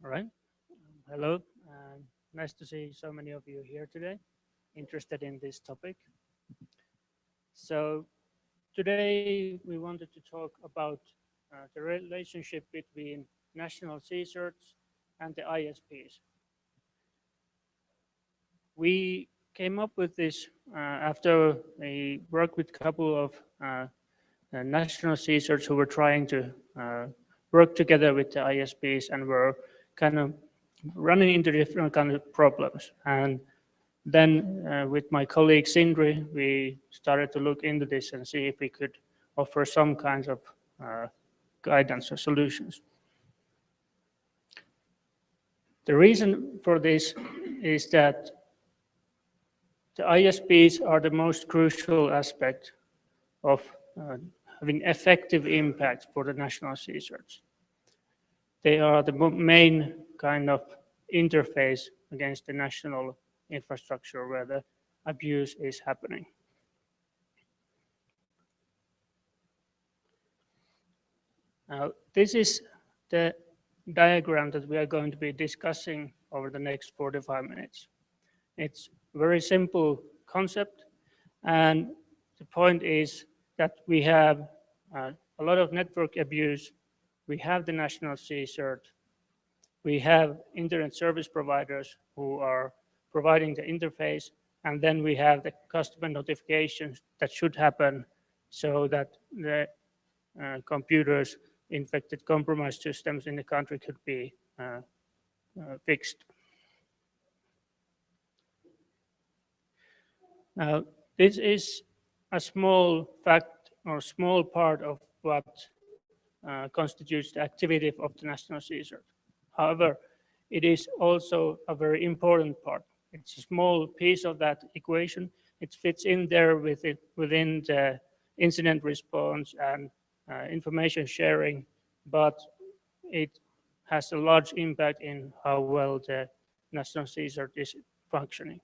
All right. Hello. Nice to see so many of you here today, interested in this topic. So today we wanted to talk about the relationship between national CERTs and the ISPs. We came up with this after a work with a couple of national CERTs who were trying to work together with the ISPs and were kind of running into different kind of problems. And then with my colleague Sindri, we started to look into this and see if we could offer some kinds of guidance or solutions. The reason for this is that the ISPs are the most crucial aspect of having effective impact for the national CERTs. They are the main kind of interface against the national infrastructure where the abuse is happening. Now, this is the diagram that we are going to be discussing over the next 45 minutes. It's a very simple concept, and the point is that we have a lot of network abuse. We have the national CERT. We have internet service providers who are providing the interface, and then we have the customer notifications that should happen so that the computers, infected, compromised systems in the country could be fixed. Now, this is a small fact or small part of what constitutes the activity of the national CERT. However, it is also a very important part. It's a small piece of that equation. It fits in there within the incident response and information sharing, but it has a large impact in how well the national CERT is functioning.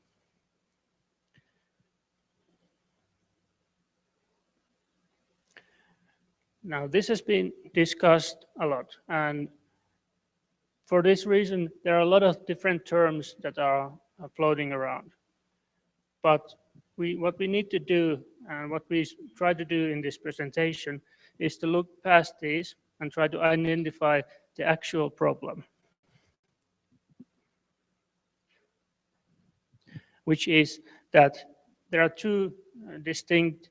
Now, this has been discussed a lot, and for this reason, there are a lot of different terms that are floating around. But what we need to do, and what we try to do in this presentation, is to look past these and try to identify the actual problem, which is that there are two distinct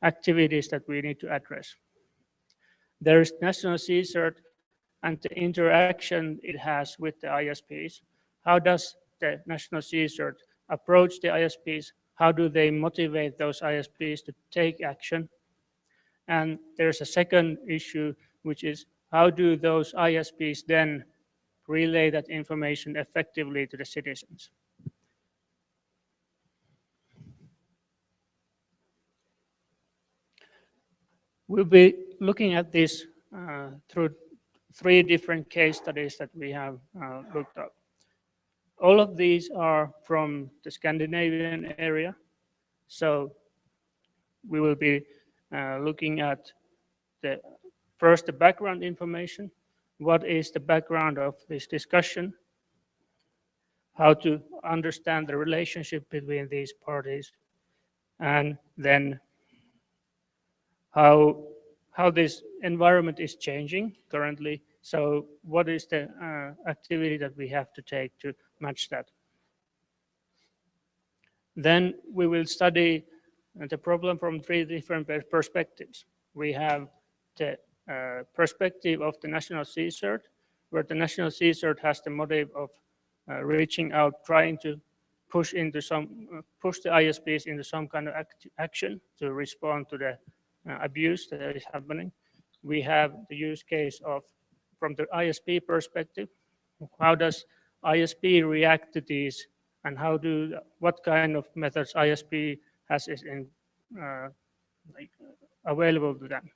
activities that we need to address. There is national CERT and the interaction it has with the ISPs. How does the national CERT approach the ISPs? How do they motivate those ISPs to take action? And there's a second issue, which is how do those ISPs then relay that information effectively to the citizens? We'll be looking at this through 3 different case studies that we have looked up. All of these are from the Scandinavian area. So we will be looking at first the background information. What is the background of this discussion? How to understand the relationship between these parties, and then how this environment is changing currently. So what is the activity that we have to take to match that? Then we will study the problem from 3 different perspectives. We have the perspective of the national CERT, where the national CERT has the motive of reaching out, trying to push the ISPs into some kind of action to respond to the abuse that is happening. We have the use case from the ISP perspective. How does ISP react to these, and what kind of methods ISP has available to them?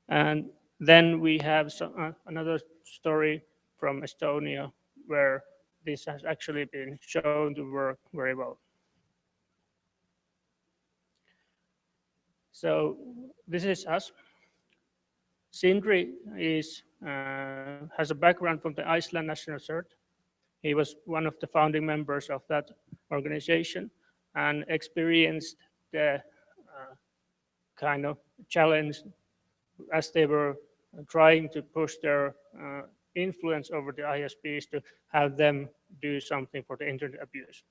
And then we have another story from Estonia where this has actually been shown to work very well. So this is us. Sindri has a background from the Iceland National CERT. He was one of the founding members of that organization and experienced the kind of challenge as they were trying to push their influence over the ISPs to have them do something for the internet abuse.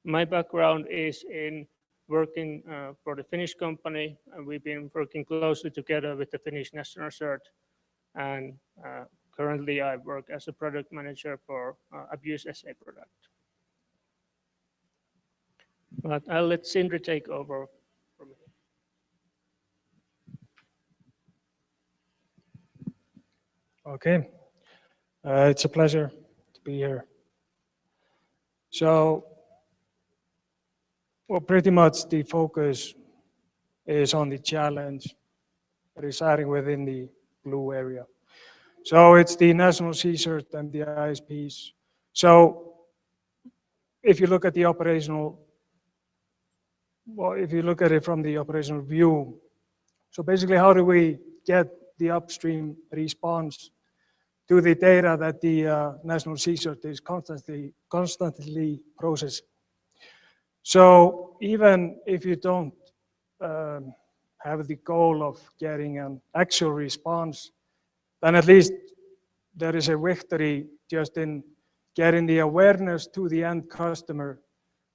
My background is in working for the Finnish company, and we've been working closely together with the Finnish National CERT, and currently I work as a product manager for Abuse SA product. But I'll let Sindri take over from here. Okay, it's a pleasure to be here. So, well, pretty much the focus is on the challenge residing within the blue area. So it's the national CERT and the ISPs. So if you look at the operational, well, if you look at it from the operational view, so basically how do we get the upstream response to the data that the national CERT is constantly processing? So even if you don't have the goal of getting an actual response, then at least there is a victory just in getting the awareness to the end customer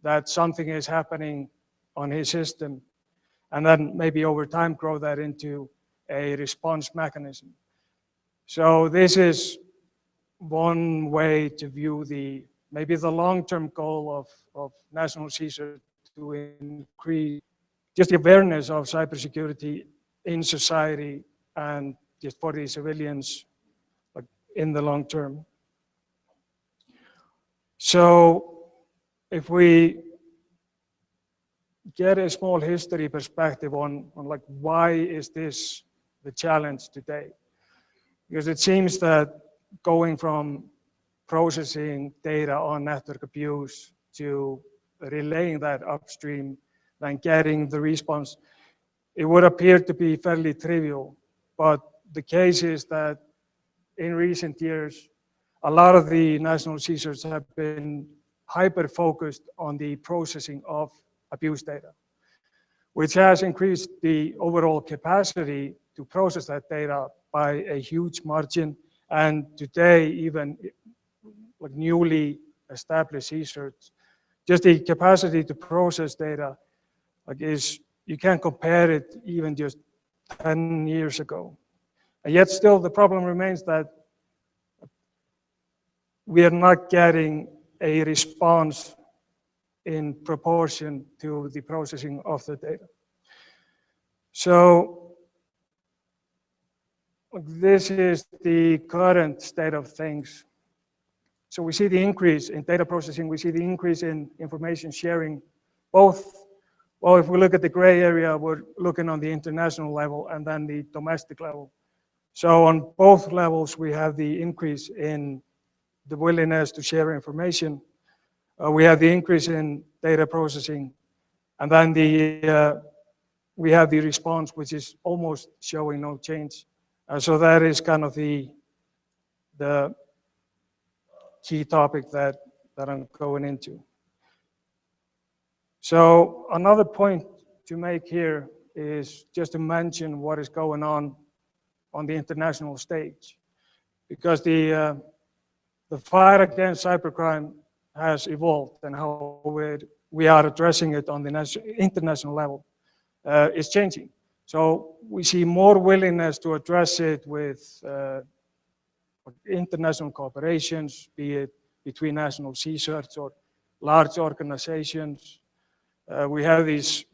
that something is happening on his system, and then maybe over time grow that into a response mechanism. So this is one way to view maybe the long-term goal of national CERT to increase just the awareness of cybersecurity in society and just for the civilians, like in the long term. So if we get a small history perspective on like why is this the challenge today? Because it seems that going from processing data on network abuse to relaying that upstream and getting the response, it would appear to be fairly trivial. But the case is that in recent years, a lot of the national CERTs have been hyper-focused on the processing of abuse data, which has increased the overall capacity to process that data by a huge margin. And today, even like newly established CERTs, just the capacity to process data like you can't compare it even just 10 years ago. And yet still the problem remains that we are not getting a response in proportion to the processing of the data. So this is the current state of things. So we see the increase in data processing, we see the increase in information sharing, both, well, if we look at the gray area, we're looking on the international level and then the domestic level. So on both levels, we have the increase in the willingness to share information. We have the increase in data processing, and then we have the response, which is almost showing no change. So that is kind of the key topic that I'm going into. So another point to make here is just to mention what is going on the international stage, because the fight against cybercrime has evolved, and how we are addressing it on the international level is changing. So we see more willingness to address it with international cooperations, be it between national CERTs or large organizations. We have these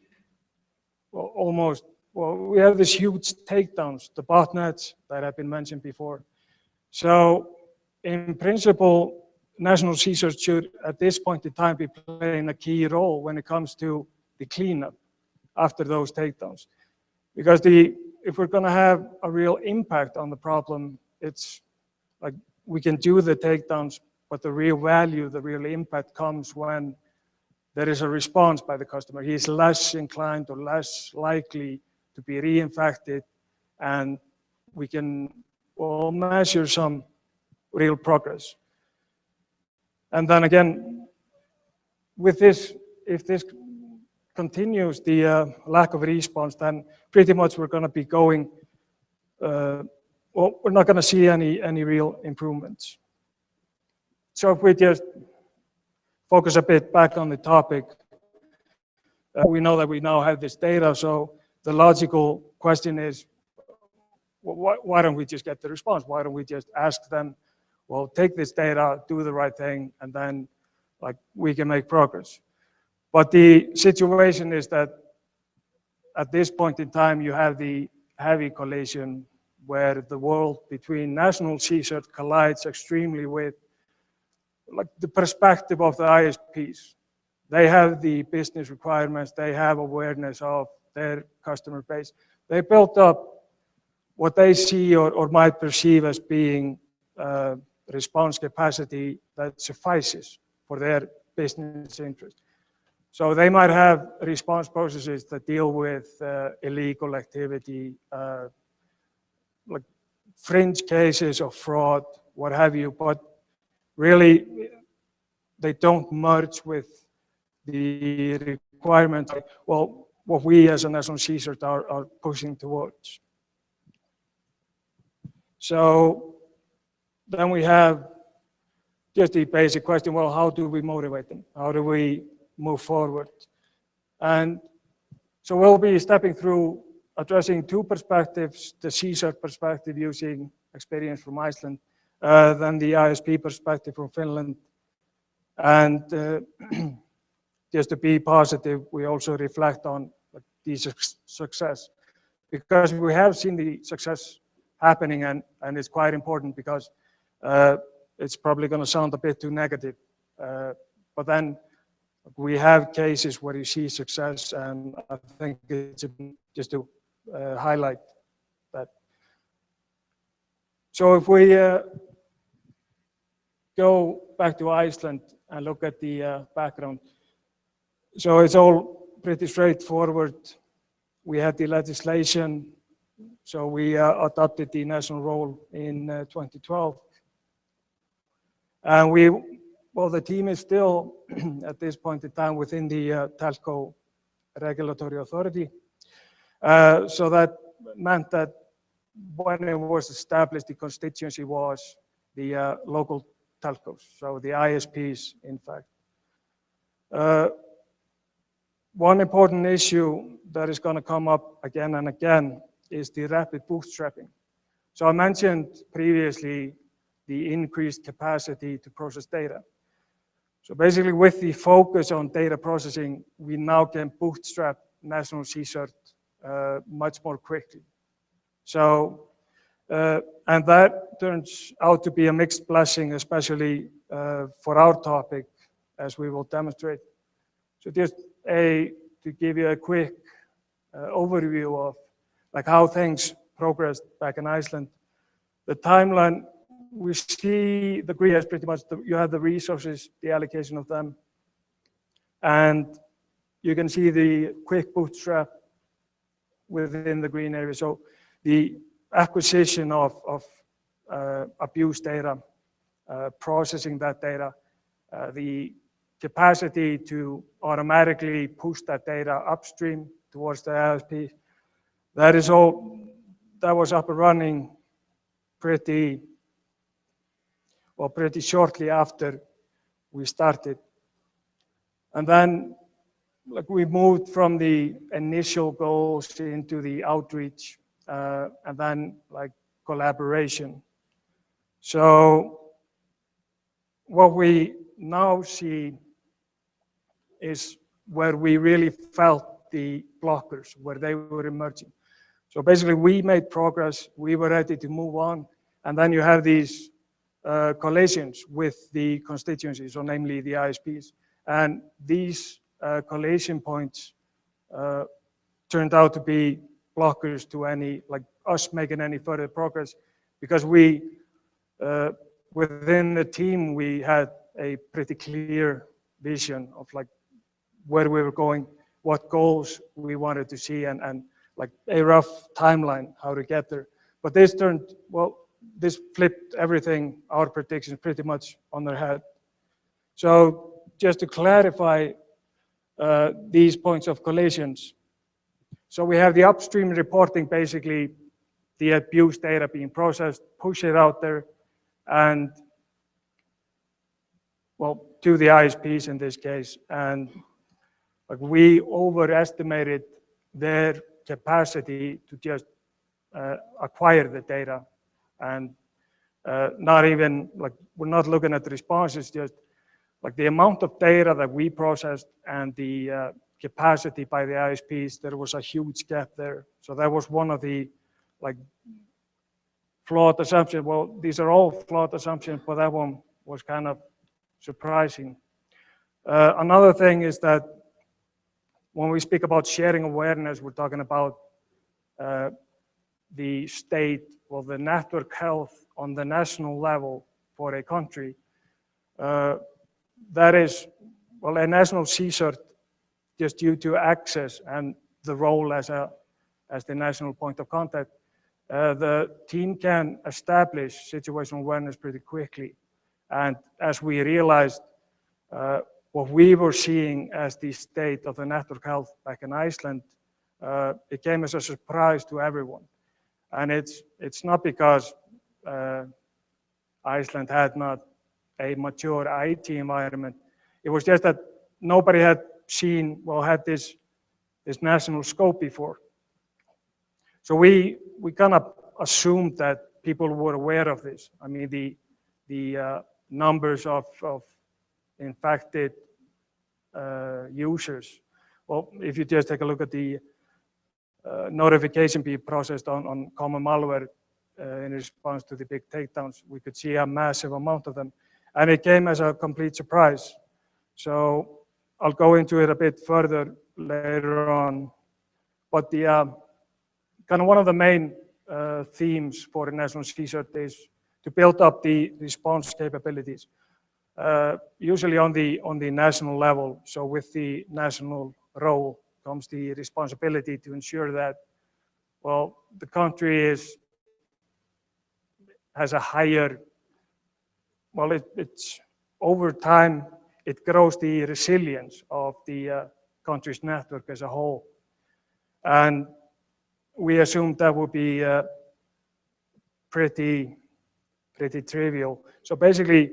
we have these huge takedowns, the botnets that have been mentioned before. So in principle, national CERT should at this point in time be playing a key role when it comes to the cleanup after those takedowns. Because if we're going to have a real impact on the problem, it's like we can do the takedowns, but the real value, the real impact comes when there is a response by the customer. He is less inclined or less likely to be reinfected and we can measure some real progress. And then again, with this, if this continues, the lack of response, then pretty much we're going to be going, well, we're not going to see any real improvements. So if we just focus a bit back on the topic, we know that we now have this data, so the logical question is, why don't we just get the response? Why don't we just ask them, well, take this data, do the right thing, and then like we can make progress. But the situation is that at this point in time, you have the heavy collision where the world between national CERT collides extremely with like the perspective of the ISPs. They have the business requirements, they have awareness of their customer base. They built up what they see or might perceive as being response capacity that suffices for their business interest. So they might have response processes that deal with illegal activity, like fringe cases of fraud, what have you, but really they don't merge with the requirements, well, what we as a national CERT are pushing towards. So then we have just the basic question, well, how do we motivate them? How do we move forward? And so we'll be stepping through addressing two perspectives, the CERT perspective using experience from Iceland, then the ISP perspective from Finland. And just to be positive, we also reflect on the success, because we have seen the success happening, and it's quite important because it's probably going to sound a bit too negative. But then we have cases where you see success, and I think it's just to highlight that. So if we go back to Iceland and look at the background, so it's all pretty straightforward. We had the legislation, so we adopted the national role in 2012. And well, the team is still at this point in time within the telco regulatory authority. So that meant that when it was established, the constituency was the local telcos, so the ISPs, in fact. One important issue that is going to come up again and again is the rapid bootstrapping. So I mentioned previously the increased capacity to process data. So basically with the focus on data processing, we now can bootstrap national CERT much more quickly. So, and that turns out to be a mixed blessing, especially for our topic, as we will demonstrate. So just to give you a quick overview of like how things progressed back in Iceland. The timeline, we see the green is pretty much, you have the resources, the allocation of them, and you can see the quick bootstrap within the green area. So the acquisition of abuse data, processing that data, the capacity to automatically push that data upstream towards the ISP, that was up and running pretty shortly after we started. And then like we moved from the initial goals into the outreach and then like collaboration. So what we now see is where we really felt the blockers, where they were emerging. So basically we made progress, we were ready to move on, and then you have these collisions with the constituencies, or namely the ISPs. And these collision points turned out to be blockers to any, like us making any further progress, because we, within the team, we had a pretty clear vision of like where we were going, what goals we wanted to see, and like a rough timeline how to get there. But this this flipped everything, our predictions pretty much on their head. So just to clarify these points of collisions. So we have the upstream reporting, basically the abuse data being processed, push it out there, and well, to the ISPs in this case. And like we overestimated their capacity to just acquire the data, and not even like we're not looking at the responses, just like the amount of data that we processed and the capacity by the ISPs, there was a huge gap there. So that was one of the like flawed assumptions. Well, these are all flawed assumptions, but that one was kind of surprising. Another thing is that when we speak about sharing awareness, we're talking about the state or the network health on the national level for a country. That is, well, a national CERT, just due to access and the role as the national point of contact, the team can establish situational awareness pretty quickly. And as we realized, what we were seeing as the state of the network health back in Iceland, it came as a surprise to everyone. And it's not because Iceland had not a mature IT environment. It was just that nobody had seen, well, had this national scope before. So we kind of assumed that people were aware of this. I mean, the numbers of infected users. Well, if you just take a look at the notification being processed on common malware in response to the big takedowns, we could see a massive amount of them. And it came as a complete surprise. So I'll go into it a bit further later on. But the kind of one of the main themes for the national CERT is to build up the response capabilities, usually on the national level. So with the national role comes the responsibility to ensure that, well, the country has a higher, well, it's over time, it grows the resilience of the country's network as a whole. And we assumed that would be pretty trivial. So basically,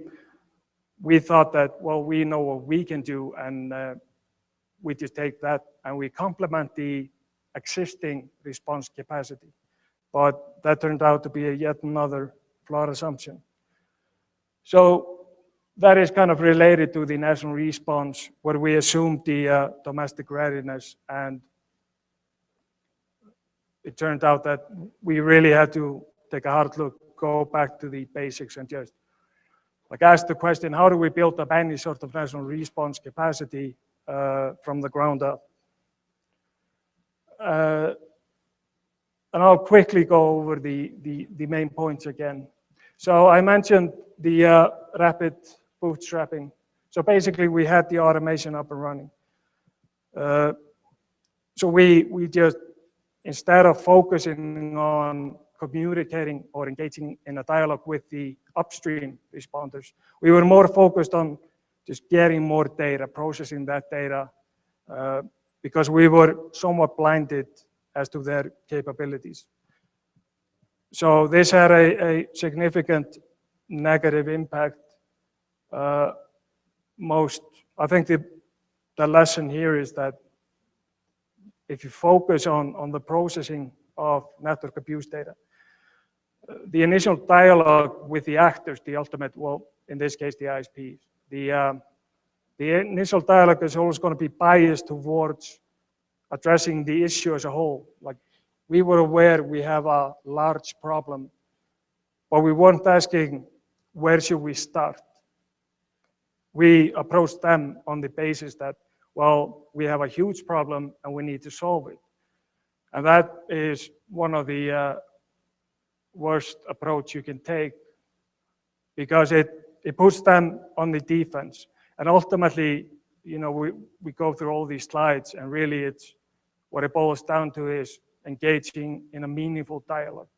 we thought that, well, we know what we can do, and we just take that and we complement the existing response capacity. But that turned out to be yet another flawed assumption. So that is kind of related to the national response, where we assumed the domestic readiness, and it turned out that we really had to take a hard look, go back to the basics, and just like ask the question, how do we build up any sort of national response capacity from the ground up? And I'll quickly go over the main points again. So I mentioned the rapid bootstrapping. So basically, we had the automation up and running. So we just, instead of focusing on communicating or engaging in a dialogue with the upstream responders, we were more focused on just getting more data, processing that data, because we were somewhat blinded as to their capabilities. So this had a significant negative impact. I think the lesson here is that if you focus on the processing of network abuse data, the initial dialogue with the actors, the ultimate, well, in this case, the ISPs, the initial dialogue is always going to be biased towards addressing the issue as a whole. Like, we were aware we have a large problem, but we weren't asking, where should we start? We approached them on the basis that, well, we have a huge problem and we need to solve it. And that is one of the worst approach you can take, because it puts them on the defense. And ultimately, you know, we go through all these slides, and really it's what it boils down to is engaging in a meaningful dialogue.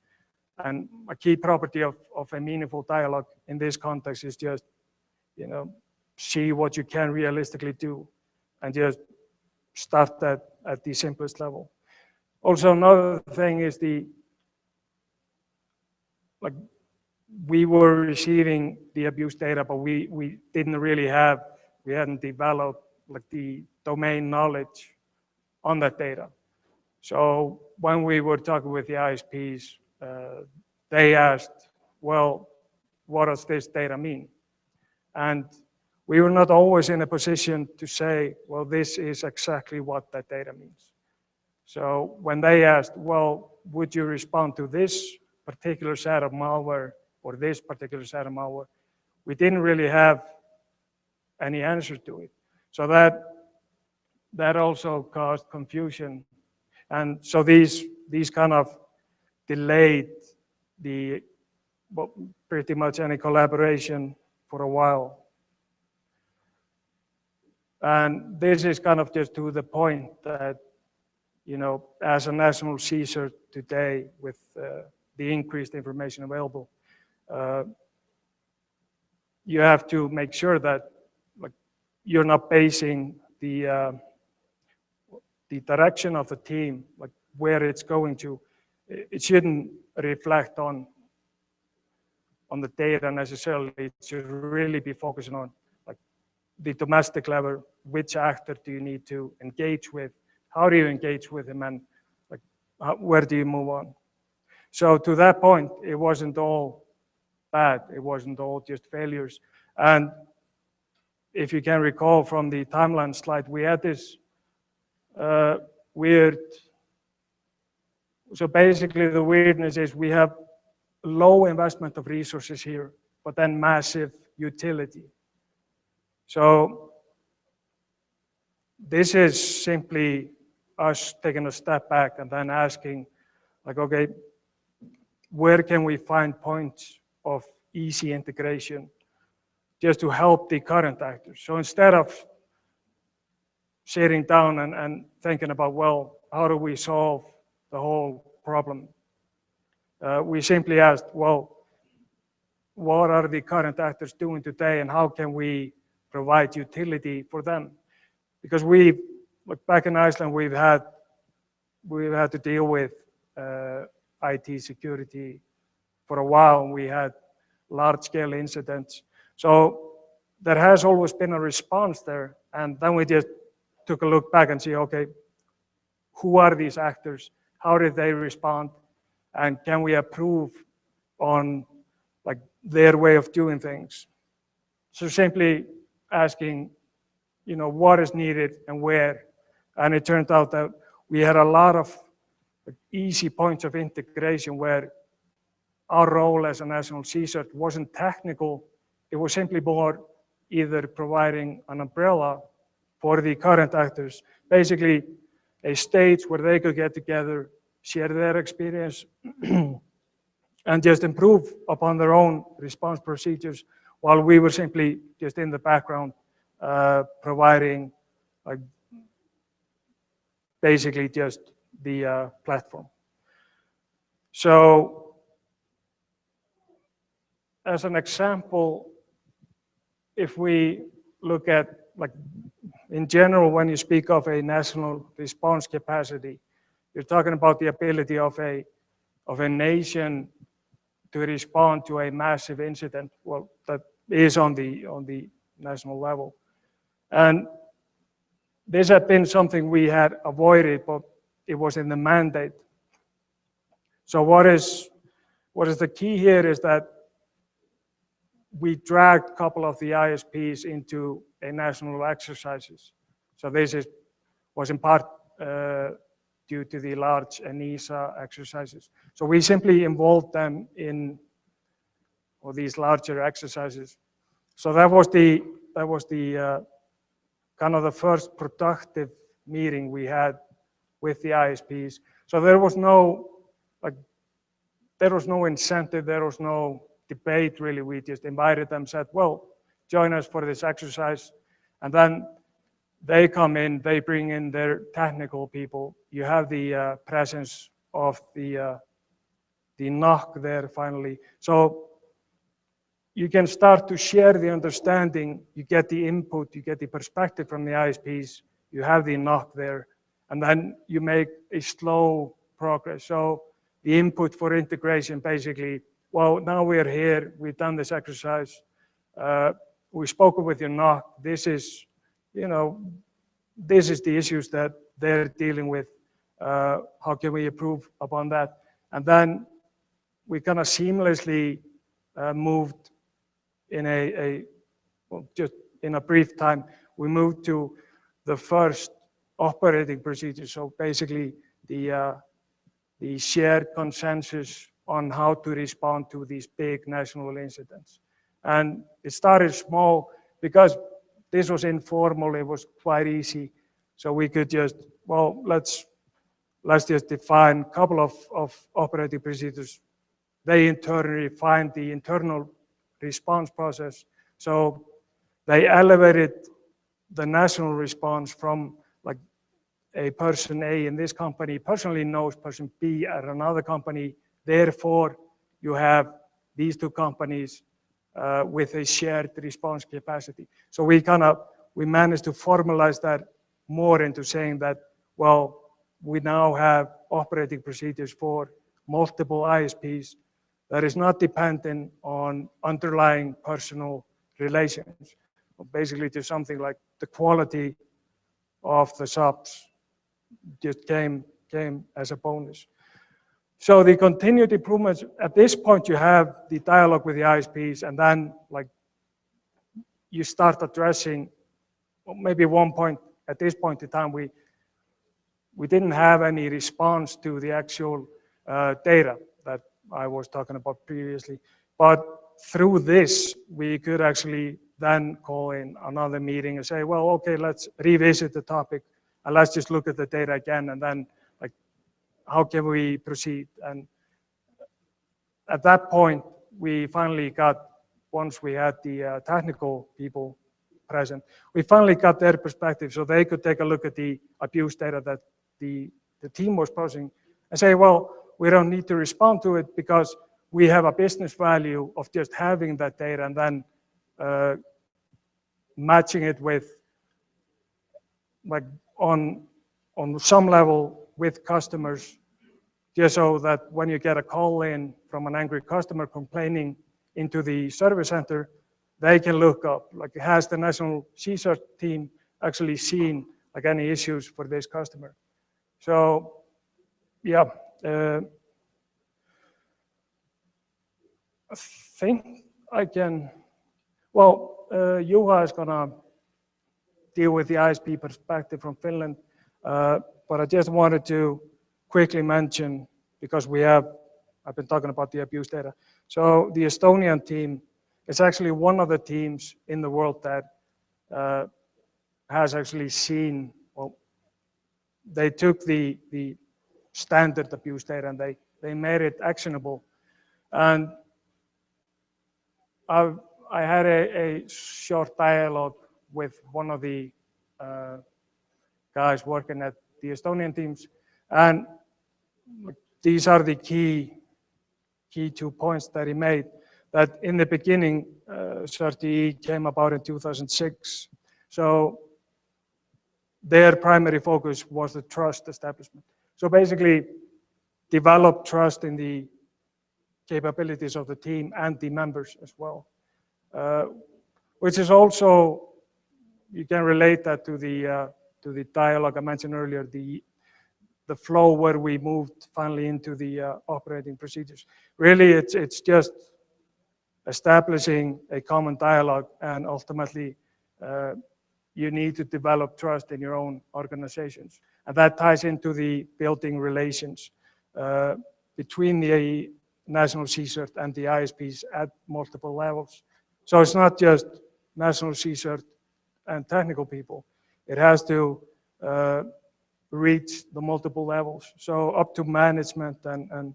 And a key property of a meaningful dialogue in this context is just, see what you can realistically do and just start that at the simplest level. Also, another thing is we were receiving the abuse data, but we hadn't developed the domain knowledge on that data. So when we were talking with the ISPs, they asked, well, what does this data mean? And we were not always in a position to say, well, this is exactly what that data means. So when they asked, well, would you respond to this particular set of malware or this particular set of malware, we didn't really have any answer to it. So that also caused confusion. And so these kind of delayed pretty much any collaboration for a while. And this is kind of just to the point that, as a national CERT today, with the increased information available, you have to make sure that you're not basing the direction of the team, where it's going to. It shouldn't reflect on the data necessarily. It should really be focusing on the domestic level. Which actor do you need to engage with? How do you engage with him, and where do you move on? So to that point, it wasn't all bad. It wasn't all just failures. And if you can recall from the timeline slide, we had this weird. So basically, the weirdness is we have low investment of resources here, but then massive utility. So this is simply us taking a step back and then asking, okay, where can we find points of easy integration just to help the current actors? So instead of sitting down and thinking about, well, how do we solve the whole problem? We simply asked, well, what are the current actors doing today, and how can we provide utility for them? Because back in Iceland, we've had to deal with IT security for a while, and we had large-scale incidents. So there has always been a response there, and then we just took a look back and see, okay, who are these actors? How did they respond? And can we improve on their way of doing things? So simply asking, what is needed and where. And it turned out that we had a lot of easy points of integration where our role as a national CERT wasn't technical. It was simply more either providing an umbrella for the current actors, basically a stage where they could get together, share their experience, and just improve upon their own response procedures, while we were simply just in the background providing basically just the platform. So as an example, if we look at in general, when you speak of a national response capacity, you're talking about the ability of a nation to respond to a massive incident, well, that is on the national level. And this had been something we had avoided, but it was in the mandate. So what is the key here is that we dragged a couple of the ISPs into a national exercises. So this was in part due to the large ENISA exercises. So we simply involved them in these larger exercises. So that was the kind of the first productive meeting we had with the ISPs. So there was no incentive, there was no debate really. We just invited them, said, well, join us for this exercise. And then they come in, they bring in their technical people. You have the presence of the NOC there finally. So you can start to share the understanding, you get the input, you get the perspective from the ISPs, you have the NOC there, and then you make a slow progress. So the input for integration basically, well, now we're here, we've done this exercise, we've spoken with your NOC, this is, this is the issues that they're dealing with, how can we improve upon that? And then we kind of seamlessly moved in well, just in a brief time, we moved to the first operating procedure. So basically the shared consensus on how to respond to these big national incidents. And it started small because this was informal, it was quite easy. So we could just, well, let's just define a couple of operating procedures. They internally find the internal response process. So they elevated the national response from like a person A in this company personally knows person B at another company. Therefore, you have these two companies with a shared response capacity. So we managed to formalize that more into saying that, well, we now have operating procedures for multiple ISPs that is not dependent on underlying personal relations. Basically to something like the quality of the subs just came as a bonus. So the continued improvements, at this point you have the dialogue with the ISPs and then like you start addressing, well, maybe one point, at this point in time, we didn't have any response to the actual data that I was talking about previously. But through this, we could actually then call in another meeting and say, well, okay, let's revisit the topic and let's just look at the data again and then like, how can we proceed? And at that point, we finally got, once we had the technical people present, we finally got their perspective so they could take a look at the abuse data that the team was processing and say, well, we don't need to respond to it because we have a business value of just having that data and then matching it with, like on some level with customers, just so that when you get a call in from an angry customer complaining into the service center, they can look up, like has the national CERT team actually seen like any issues for this customer? So yeah, I think I can, well, Juha is gonna deal with the ISP perspective from Finland, but I just wanted to quickly mention, because I've been talking about the abuse data. So the Estonian team is actually one of the teams in the world that has actually seen, well, they took the standard abuse data and they made it actionable. And I had a short dialogue with one of the guys working at the Estonian teams, and these are the key 2 points that he made. That in the beginning, CERT came about in 2006. So their primary focus was the trust establishment. So basically, develop trust in the capabilities of the team and the members as well, which is also, you can relate that to the dialogue I mentioned earlier, the flow where we moved finally into the operating procedures. Really, it's just establishing a common dialogue, and ultimately, you need to develop trust in your own organizations. And that ties into the building relations between the national CERT and the ISPs at multiple levels. So it's not just national CERT and technical people. It has to reach the multiple levels. So up to management and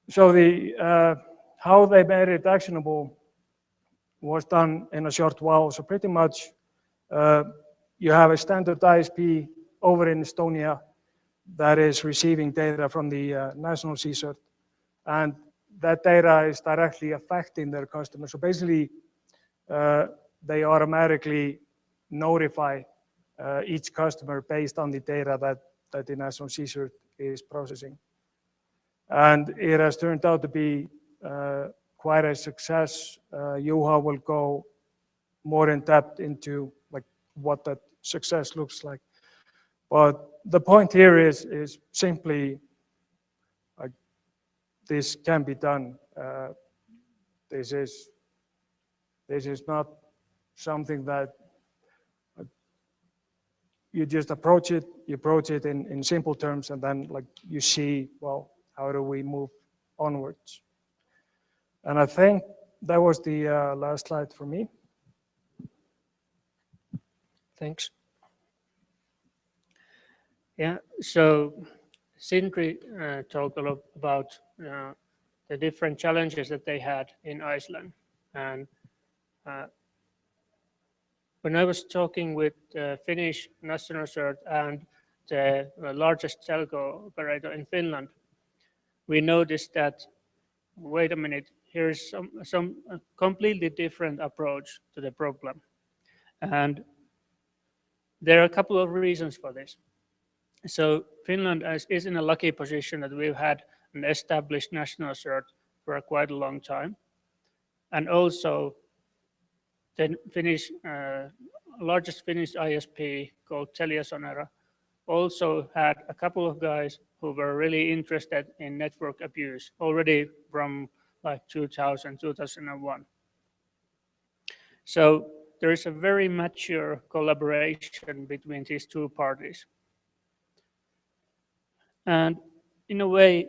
so the how they made it actionable. was done in a short while. So pretty much you have a standard ISP over in Estonia that is receiving data from the national CERT, and that data is directly affecting their customers. So basically, they automatically notify each customer based on the data that the national CERT is processing. And it has turned out to be quite a success. Juha will go more in depth into like what that success looks like. But the point here is simply like this can be done. This is not something that you just approach it. You approach it in simple terms, and then like you see, well, how do we move onwards? And I think that was the last slide for me. Thanks. Yeah, so Sindri talked a lot about the different challenges that they had in Iceland. And when I was talking with the Finnish national CERT and the largest telco operator in Finland, we noticed that, wait a minute, here's some completely different approach to the problem. And there are a couple of reasons for this. So Finland is in a lucky position that we've had an established national CERT for quite a long time. And also the largest Finnish ISP called TeliaSonera also had a couple of guys who were really interested in network abuse already from like 2000, 2001. So there is a very mature collaboration between these two parties. And in a way,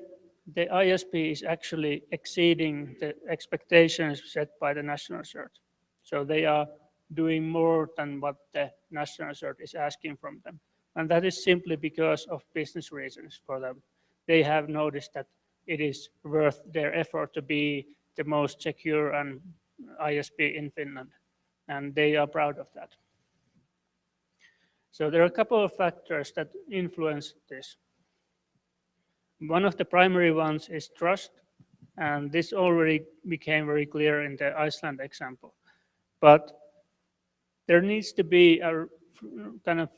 the ISP is actually exceeding the expectations set by the national CERT. So they are doing more than what the national CERT is asking from them. And that is simply because of business reasons for them. They have noticed that it is worth their effort to be the most secure and ISP in Finland. And they are proud of that. So there are a couple of factors that influence this. One of the primary ones is trust, and this already became very clear in the Iceland example. But there needs to be a kind of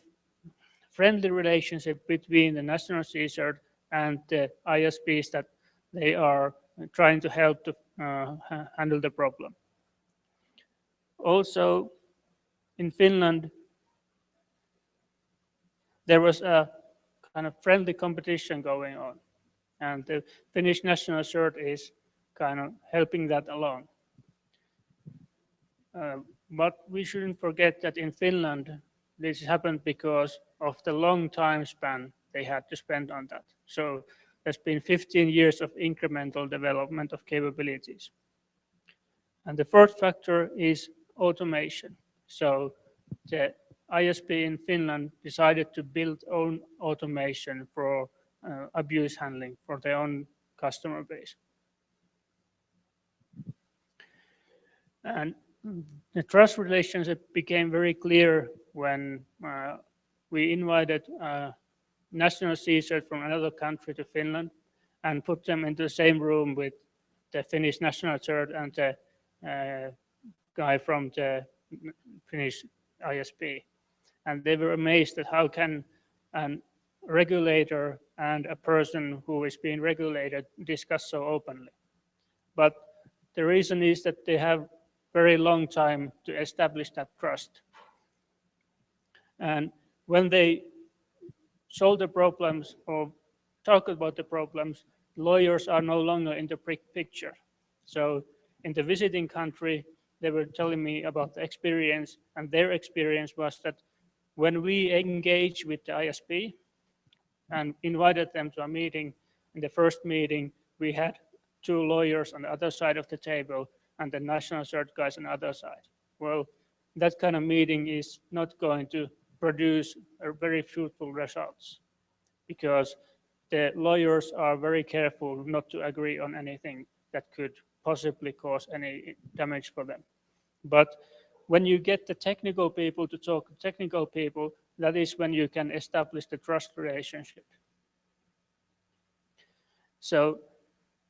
friendly relationship between the national CERT and the ISPs that they are trying to help to handle the problem. Also, in Finland, there was a kind of friendly competition going on. And the Finnish national CERT is kind of helping that along. But we shouldn't forget that in Finland, this happened because of the long time span they had to spend on that. So there's been 15 years of incremental development of capabilities. And the fourth factor is automation. So the ISP in Finland decided to build own automation for abuse handling for their own customer base. And the trust relationship became very clear when we invited national CERT from another country to Finland and put them into the same room with the Finnish national CERT and the guy from the Finnish ISP. And they were amazed at how can a regulator and a person who is being regulated discuss so openly. But the reason is that they have very long time to establish that trust. And when they solve the problems or talk about the problems, lawyers are no longer in the picture. So in the visiting country, they were telling me about the experience, and their experience was that when we engage with the ISP and invited them to a meeting, in the first meeting, we had two lawyers on the other side of the table and the national CERT guys on the other side. Well, that kind of meeting is not going to produce very fruitful results because the lawyers are very careful not to agree on anything that could possibly cause any damage for them. But when you get the technical people to talk to technical people, that is when you can establish the trust relationship. So,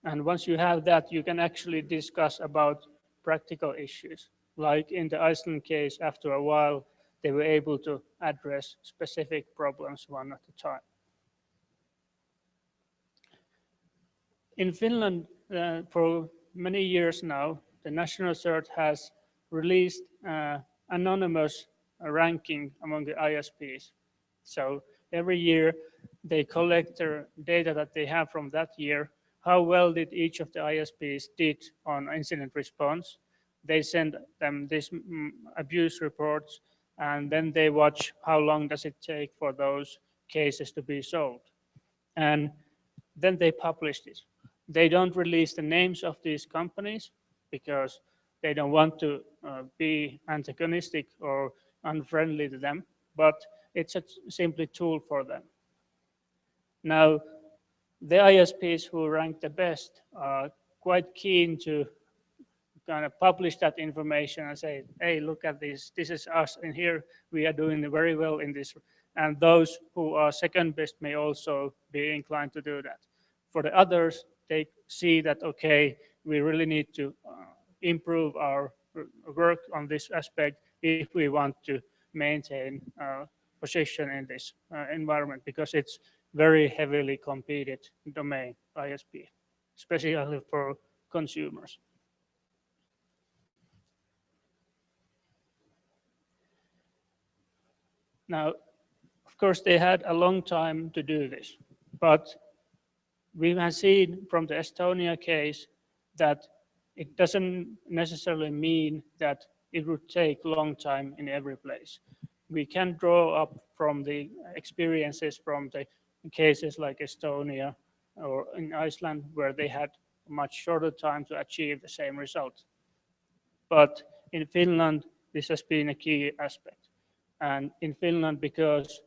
and once you have that, you can actually discuss about practical issues. Like in the Iceland case, after a while, they were able to address specific problems one at a time. In Finland, for many years now, the national CERT has released anonymous ranking among the ISPs. So every year they collect their data that they have from that year. How well did each of the ISPs did on incident response? They send them these abuse reports, and then they watch how long does it take for those cases to be solved. And then they publish this. They don't release the names of these companies because they don't want to be antagonistic or unfriendly to them, but it's a simply tool for them. Now, the ISPs who rank the best are quite keen to kind of publish that information and say, hey, look at this, this is us, and here we are doing very well in this. And those who are second best may also be inclined to do that. For the others, they see that, okay, we really need to improve our work on this aspect if we want to maintain position in this environment, because it's very heavily competed domain, ISP, especially for consumers. Now, of course, they had a long time to do this, but we have seen from the Estonia case that it doesn't necessarily mean that it would take a long time in every place. We can draw up from the experiences from the cases like Estonia or in Iceland, where they had a much shorter time to achieve the same result. But in Finland, this has been a key aspect. And in Finland, because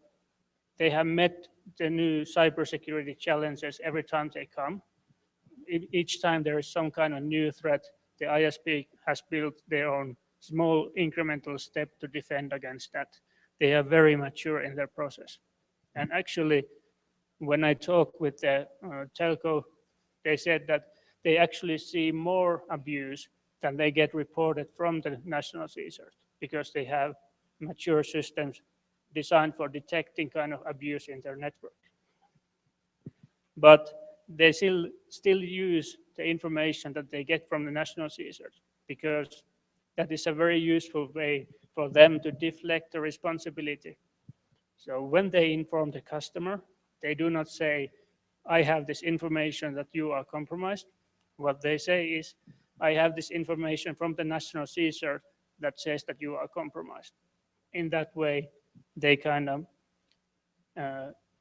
they have met the new cybersecurity challenges every time they come, each time there is some kind of new threat, the ISP has built their own small incremental step to defend against that. They are very mature in their process. And actually, when I talk with the telco, they said that they actually see more abuse than they get reported from the national CERT, because they have mature systems designed for detecting kind of abuse in their network. But they still use the information that they get from the national CERT, because that is a very useful way for them to deflect the responsibility. So when they inform the customer, they do not say, I have this information that you are compromised. What they say is, I have this information from the national CERT that says that you are compromised. In that way, they kind of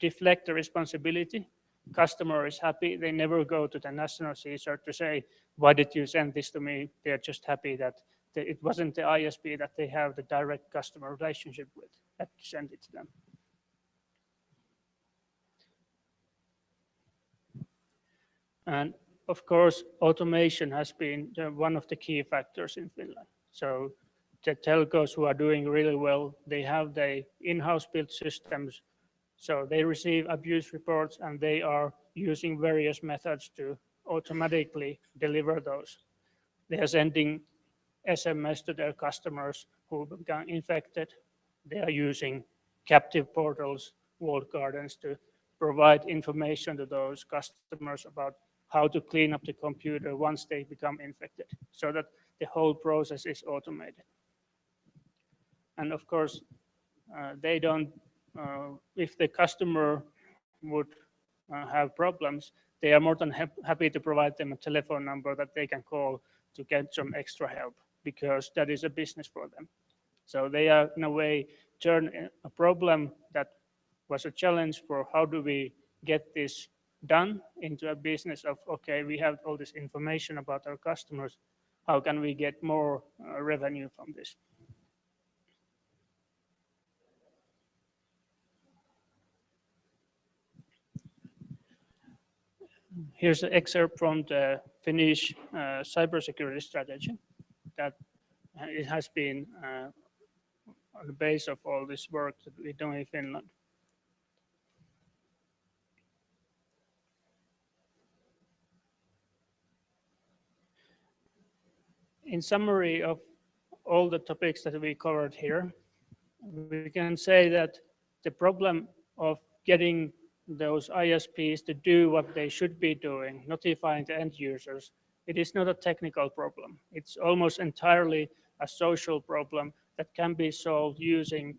deflect the responsibility. Customer is happy. They never go to the national CERT to say, why did you send this to me? They're just happy that it wasn't the ISP that they have the direct customer relationship with that sent it to them. And of course, automation has been one of the key factors in Finland. So the telcos who are doing really well, they have the in-house built systems. So they receive abuse reports and they are using various methods to automatically deliver those. They are sending SMS to their customers who got infected. They are using captive portals, walled gardens, to provide information to those customers about how to clean up the computer once they become infected, so that the whole process is automated. And of course, they don't, if the customer would have problems, they are more than happy to provide them a telephone number that they can call to get some extra help, because that is a business for them. So they are, in a way, turn a problem that was a challenge for how do we get this done into a business of, okay, we have all this information about our customers, how can we get more revenue from this? Here's an excerpt from the Finnish cybersecurity strategy that it has been on the base of all this work that we do in Finland. In summary of all the topics that we covered here, we can say that the problem of getting those ISPs to do what they should be doing, notifying the end users, it is not a technical problem. It's almost entirely a social problem that can be solved using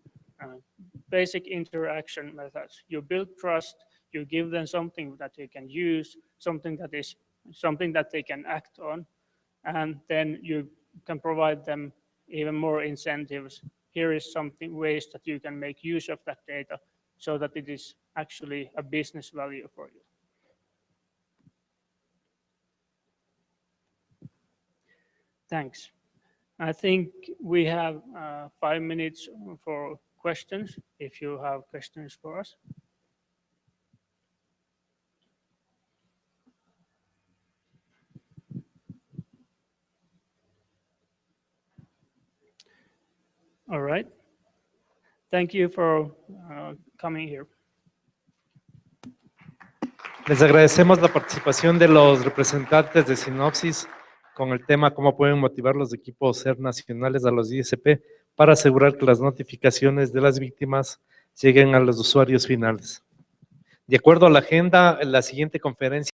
basic interaction methods. You build trust, you give them something that they can use, something that they can act on, and then you can provide them even more incentives. Here is ways that you can make use of that data so that it is actually a business value for you. Thanks. I think we have 5 minutes for questions, if you have questions for us. All right. Thank you for coming here. Les agradecemos la participación de los representantes de Synopsys con el tema cómo pueden motivar los equipos CERT nacionales a los ISP para asegurar que las notificaciones de las víctimas lleguen a los usuarios finales. De acuerdo a la agenda, la siguiente conferencia